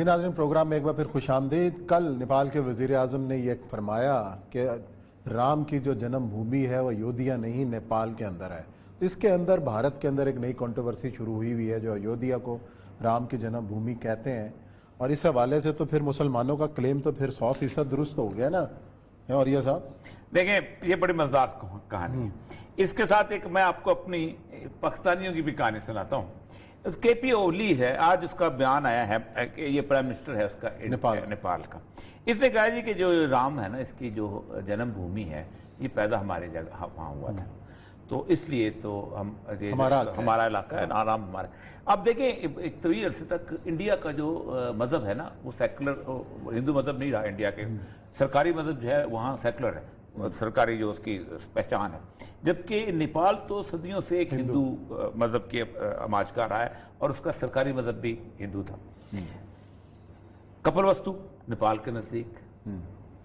جی ناظرین، پروگرام میں ایک بار پھر خوش آمدید۔ کل نیپال کے وزیر اعظم نے یہ فرمایا کہ رام کی جو جنم بھومی ہے وہ ایودھیا نہیں، نیپال کے اندر ہے۔ اس کے اندر بھارت کے اندر ایک نئی کنٹروورسی شروع ہوئی ہے، جو ایودھیا کو رام کی جنم بھومی کہتے ہیں، اور اس حوالے سے تو پھر مسلمانوں کا کلیم تو پھر 100% درست ہو گیا نا اور یہ صاحب؟ دیکھیں، یہ بڑی مزدار کہانی ہے۔ اس کے ساتھ ایک میں آپ کو اپنی پاکستانیوں کی بھی کہانی سناتا ہوں۔ کے پی اولی ہے، آج اس کا بیان آیا ہے کہ یہ پرائم منسٹر ہے اس کا نیپال کا۔ اس نے کہا جی کہ جو رام ہے نا، اس کی جو جنم بھومی ہے، یہ پیدا ہمارے جگہ وہاں ہوا تھا، تو اس لیے تو ہمارا علاقہ ہے، رام ہمارا۔ اب دیکھیں، ایک طویل عرصے تک انڈیا کا جو مذہب ہے نا، وہ سیکولر ہندو مذہب نہیں رہا۔ انڈیا کے سرکاری مذہب جو ہے وہاں سیکولر ہے، سرکاری جو اس کی پہچان ہے، جبکہ نیپال تو صدیوں سے ایک ہندو مذہب کے آماج کا رہا ہے، اور اس کا سرکاری مذہب بھی ہندو تھا۔ کپل وستو نیپال کے نزدیک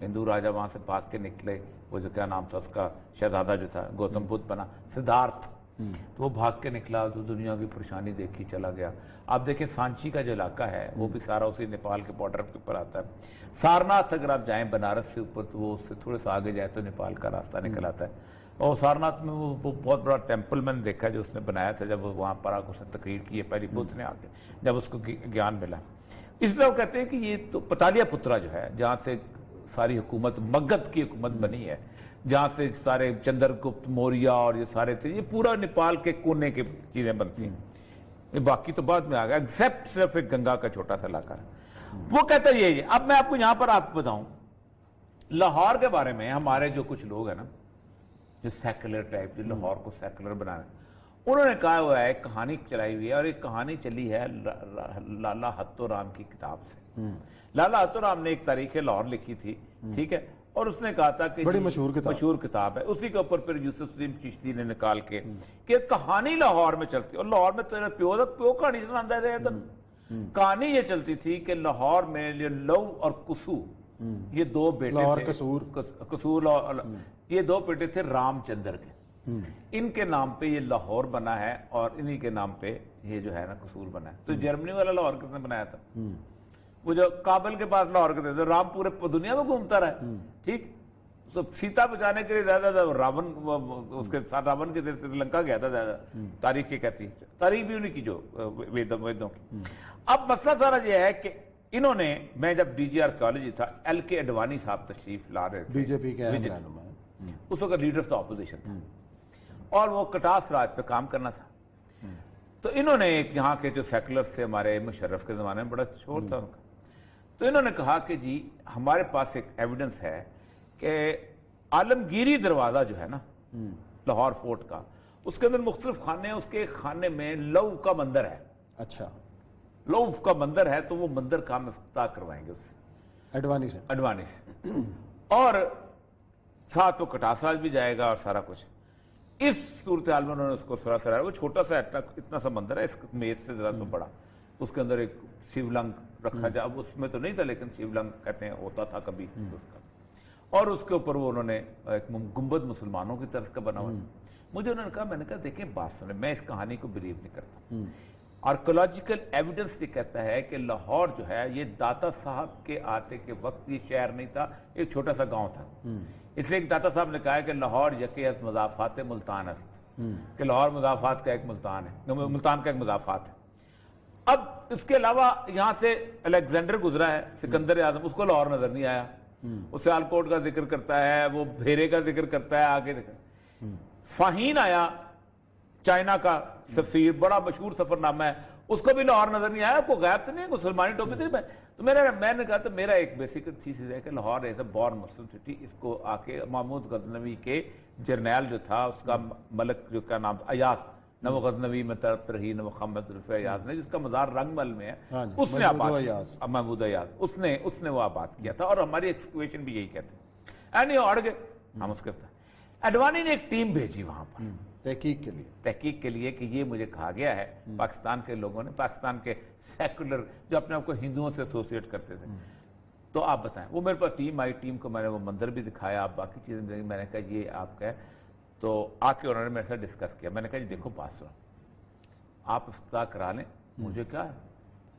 ہندو راجہ وہاں سے بھاگ کے نکلے، وہ جو کیا نام تھا اس کا، شہزادہ جو تھا، گوتم بدھ بنا، سدھارتھ، تو وہ بھاگ کے نکلا تو دنیا کی پریشانی دیکھی چلا گیا۔ آپ دیکھیں سانچی کا جو علاقہ ہے وہ بھی سارا اسی نیپال کے بارڈر کے اوپر آتا ہے۔ سارناتھ اگر آپ جائیں بنارس سے اوپر تو وہ اس سے تھوڑے سا آگے جائے تو نیپال کا راستہ نکل آتا ہے، اور سارناتھ میں وہ بہت بڑا ٹیمپل میں نے دیکھا جو اس نے بنایا تھا، جب وہاں پر آ کر اس نے تقریر کی ہے پہلی بدھ نے آ کے، جب اس کو گیان ملا۔ اس طرح وہ کہتے ہیں کہ یہ تو پتالیہ پترا جو ہے، جہاں سے ساری حکومت مگدھ کی حکومت بنی ہے، جہاں سے سارے چندر گپت موریہ اور یہ سارے تھے، یہ پورا نیپال کے کونے کی چیزیں بنتی ہیں، یہ باقی تو بعد میں آ گیا، ایگزیپٹ صرف ایک گنگا کا چھوٹا سا علاقہ ہے۔ وہ کہتا ہے یہ۔ اب میں آپ کو یہاں پر آپ کو بتاؤں لاہور کے بارے میں، ہمارے جو کچھ لوگ ہیں نا جو سیکولر ٹائپ، جو لاہور کو سیکولر بنانا، انہوں نے کہا ہوا ہے، کہانی چلائی ہوئی ہے، اور ایک کہانی چلی ہے لالا ہتو رام کی کتاب سے۔ لالا ہتو رام نے ایک تاریخ لاہور لکھی تھی، ٹھیک ہے، اور اس نے کہا تھا کہ بڑی مشہور کتاب ہے، اسی کے اوپر پھر یوسف سلیم چشتی نے نکال کے کہ کہانی لاہور میں چلتی، اور لاہور میں تیرا پیو کہانی چلانا ہے تو کہانی یہ چلتی تھی کہ لاہور میں لو اور کسو، یہ دو بیٹے تھے، قصور یہ دو بیٹے تھے رام چندر کے، ان کے نام پہ یہ لاہور بنا ہے، اور انہی کے نام پہ یہ جو ہے نا قصور بنا ہے۔ تو جرمنی والا لاہور کس نے بنایا تھا؟ وہ جو کابل کے پاس لاہور کے تھے، رام پورے دنیا میں گھومتا رہا، ٹھیک، سیتا بچانے کے لیے زیادہ راون، اس کے ساتھ راون کے دل سری لنکا گیا تھا زیادہ، تاریخ یہ کہتی ہے، تاریخ بھی انہی کی جو ویدوں کی۔ اب مسئلہ سارا یہ ہے کہ انہوں نے، میں جب ڈی جی آرکیالوجی تھا، ایل کے اڈوانی صاحب تشریف لا رہے تھے، بی جے پی کے رہنما، اس وقت لیڈر آف اپوزیشن تھا، اور وہ کٹاس راج پہ کام کرنا تھا، تو انہوں نے ایک یہاں کے جو سیکولرز تھے ہمارے، مشرف کے زمانے میں بڑا شور تھا ان کا، تو انہوں نے کہا کہ جی ہمارے پاس ایک ایویڈنس ہے کہ عالمگیری دروازہ جو ہے نا لاہور فورٹ کا، اس کے اندر مختلف خانے ہیں، اس کے خانے میں لو کا مندر ہے۔ اچھا، لو کا مندر ہے، تو وہ مندر کا ہم افتتاح کروائیں گے اس سے، اڈوانی سے، اور ساتھ وہ کٹاس راج بھی جائے گا اور سارا کچھ۔ اس صورتحال میں انہوں نے اس کو سراسر، وہ چھوٹا سا اتنا سا مندر ہے، اس میز سے ذرا سا بڑا، اس کے اندر ایک شیو لنگ رکھا جا، اس میں تو نہیں تھا لیکن شیو لنگ کہتے ہیں ہوتا تھا کبھی اس کا، اور اس کے اوپر وہ انہوں نے ایک گنبد مسلمانوں کی طرف کا بنا ہوا تھا۔ مجھے انہوں نے کہا، میں نے کہا دیکھیں بات سنیں، میں اس کہانی کو بلیو نہیں کرتا، آرکیولوجیکل ایویڈنس یہ کہتا ہے کہ لاہور جو ہے یہ داتا صاحب کے آتے کے وقت یہ شہر نہیں تھا، ایک چھوٹا سا گاؤں تھا، اس لیے ایک داتا صاحب نے کہا ہے کہ لاہور یکیت مضافات ملتان است، کہ لاہور مضافات کا ایک ملتان ہے، ملتان کا ایک مضافات ہے۔ اب اس کے علاوہ یہاں سے الیگزینڈر گزرا ہے، سکندر اعظم، اس کو لاہور نظر نہیں آیا، اس سیالکوٹ کا ذکر کرتا ہے، وہ بھیرے کا ذکر کرتا ہے، آگے فاہین آیا چائنا کا سفیر، بڑا مشہور سفر نامہ ہے، اس کو بھی لاہور نظر نہیں آیا، کوئی غائب تو نہیں ہے، کوئی سلمانی ٹوپی تو نہیں۔ تو میں نے کہا تو میرا ایک بیسک تھیسس ہے کہ Lahore as a born Muslim city, اس کو آ کے محمود غزنوی کے جرنیل جو تھا، اس کا ملک جو کا نام ایاز، نہ وہ غزنوی میں طرف رہی، نہ وہ محمد رفیع ایاز نے، جس کا مزار رنگ مل میں ہے، اس نے آباد، محمود ایاز، اس نے وہ آباد کیا تھا، اور ہماری ایکسکویشن بھی یہی کہتے ہیں، اینی اڑ گئے ہم اس کے ساتھ۔ اڈوانی نے ایک ٹیم بھیجی وہاں پر تحقیق کے لیے کہ یہ مجھے کہا گیا ہے پاکستان کے لوگوں نے، پاکستان کے سیکولر جو اپنے آپ کو ہندوؤں سے ایسوسیٹ کرتے تھے، تو آپ بتائیں۔ وہ میرے پاس ٹیم آئی، ٹیم کو میں نے وہ مندر بھی دکھایا، آپ باقی چیزیں بھی، میں نے کہا یہ آپ کا ہے، تو آ کے انہوں نے میرے ساتھ ڈسکس کیا، میں نے کہا جی دیکھو بات سنو، آپ افتتاح کرا لیں، مجھے کیا ہے،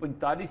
45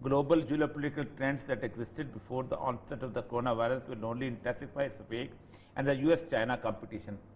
global geopolitical trends that existed before the onset of the coronavirus will only intensify its weight and the US-China competition,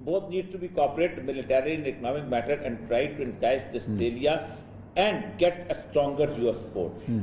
both need to be cooperate militarily in economic matter and try to entice Australia and get a stronger US support।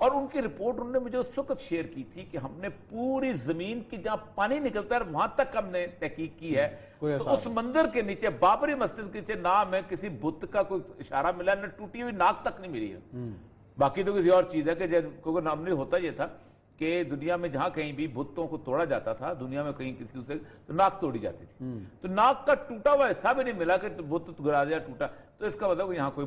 اور ان کی report انہوں نے مجھے اس وقت share کی تھی کہ ہم نے پوری زمین کی جہاں پانی نکلتا ہے وہاں تک ہم نے تحقیق کی ہے، تو اس مندر کے نیچے بابری مسجد کے نیچے نہ ہمیں کسی بت کا کوئی اشارہ ملا، نہ ٹوٹی ہوئی ناک تک نہیں ملی ہے۔ باقی تو کسی اور چیز ہے کہ کیونکہ نارملی ہوتا یہ تھا کہ دنیا میں جہاں کہیں بھی بتوں کو توڑا جاتا تھا، دنیا میں کہیں کسی دوسرے تو ناک توڑی جاتی تھی، تو ناک کا ٹوٹا ہوا حصہ بھی نہیں ملا کہ بت گرا دیا ٹوٹا، تو اس کا مطلب یہاں کوئی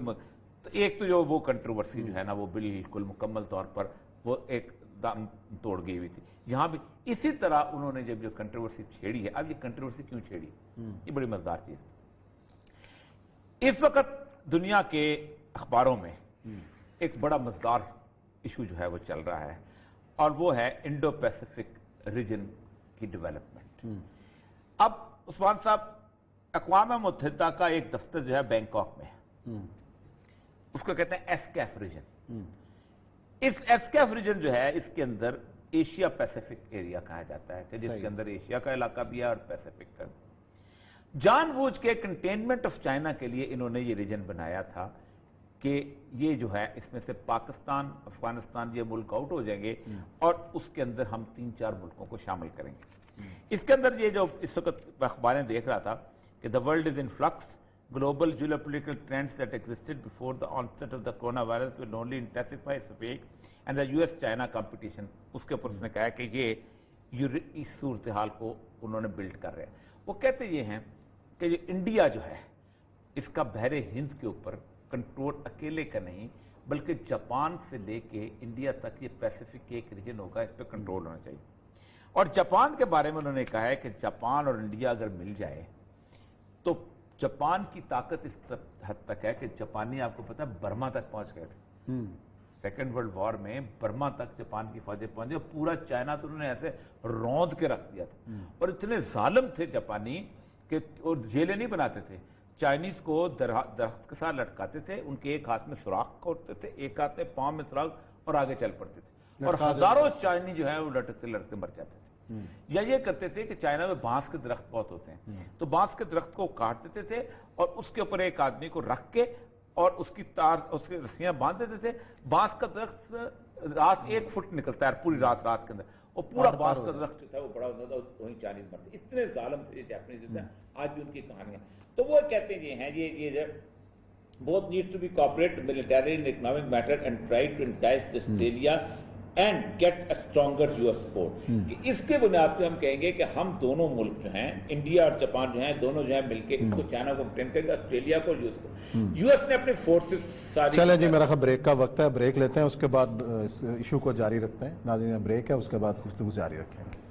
تو ایک تو جو وہ کنٹروورسی جو ہے نا وہ بالکل مکمل طور پر وہ ایک دم توڑ گئی ہوئی تھی۔ یہاں بھی اسی طرح انہوں نے جب جو کنٹروورسی چھیڑی ہے، اب یہ کنٹروورسی کیوں چھیڑی؟ یہ بڑی مزدار چیز ہے۔ اس وقت دنیا کے اخباروں میں ایک بڑا مزدار ایشو جو ہے وہ چل رہا ہے، اور وہ ہے انڈو پیسیفک ریجن کی ڈیولپمنٹ۔ اب عثمان صاحب، اقوام متحدہ کا ایک دفتر جو ہے بینکاک میں ہے، اس کو کہتے ہیں ایسکیف ریجن۔ اس ایسکیف ریجن جو ہے اس کے اندر ایشیا پیسیفک ایریا کہا جاتا ہے، جس کے اندر ایشیا کا علاقہ بھی ہے اور پیسیفک کا۔ جان بوجھ کے کنٹینمنٹ آف چائنا کے لیے انہوں نے یہ ریجن بنایا تھا کہ یہ جو ہے اس میں سے پاکستان، افغانستان یہ ملک آؤٹ ہو جائیں گے اور اس کے اندر ہم 3-4 ملکوں کو شامل کریں گے۔ اس کے اندر یہ جو اس وقت اخباریں دیکھ رہا تھا کہ the world is in flux, global geopolitical trends that existed before the onset of the coronavirus will only intensify its weight and the US-China competition۔ اس کے اوپر اس نے کہا کہ یہ اس صورتحال کو انہوں نے بلڈ کر رہے ہیں۔ وہ کہتے یہ ہیں کہ یہ انڈیا جو ہے اس کا بحر ہند کے اوپر کنٹرول اکیلے کا نہیں، بلکہ جاپان سے لے کے انڈیا تک یہ پیسیفک کے ایک ریجن ہوگا، اس پہ کنٹرول ہونا چاہیے۔ اور جاپان کے بارے میں انہوں نے کہا ہے کہ جاپان اور انڈیا اگر مل جائے تو جاپان کی طاقت اس حد تک ہے کہ جاپانی آپ کو پتا ہے برما تک پہنچ گئے تھے۔ سیکنڈ ورلڈ وار میں برما تک جاپان کی فوجیں پہنچے، پورا چائنا تو انہوں نے ایسے روند کے رکھ دیا تھا، اور اتنے ظالم تھے جاپانی کہ وہ جیلیں نہیں بناتے تھے، چائنیز کو درخت کے ساتھ لٹکاتے تھے، ان کے ایک ہاتھ میں سوراخ ہوتے تھے، ایک ہاتھ میں پاؤں میں سوراخ، اور آگے چل پڑتے تھے، اور ہزاروں چائنی جو ہیں وہ لٹکتے لٹکتے مر جاتے تھے۔ یا یہ کرتے تھے کہ چائنا میں بانس کے درخت بہت ہوتے ہیں، تو بانس کے درخت کو کاٹ دیتے تھے اور اس کے اوپر ایک آدمی کو رکھ کے اور اس کی تار، اس کی رسیاں باندھ دیتے تھے۔ بانس کا درخت رات 1 فٹ نکلتا ہے پوری رات کے اندر، اور پورا بانس کا درخت جو تھا وہ بڑا ہوتا تھا، وہیں چائنیز مرتے۔ اتنے ظالم تھے جاپنیز، آج بھی ان کی کہانیاں۔ تو وہ کہتے ہیں ہیں یہ both need to be cooperate militarily in economic matter and try to entice Australia and get a stronger US support۔ کہ اس کے بنیاد پہ ہم کہیں گے کہ ہم دونوں ملک جو ہیں، انڈیا اور جاپان جو ہیں، دونوں جو ہیں مل کے اس کو چائنا کو مینٹین کریں گے، آسٹریلیا کو یوز کو۔ یوایس نے اپنے فورسز ساری۔ چلیں جی، میرا خیال بریک کا وقت ہے، بریک لیتے ہیں، اس کے بعد اس ایشو کو جاری رکھتے ہیں۔ ناظرین بریک ہے، اس کے بعد گفتگو جاری رکھیں گے۔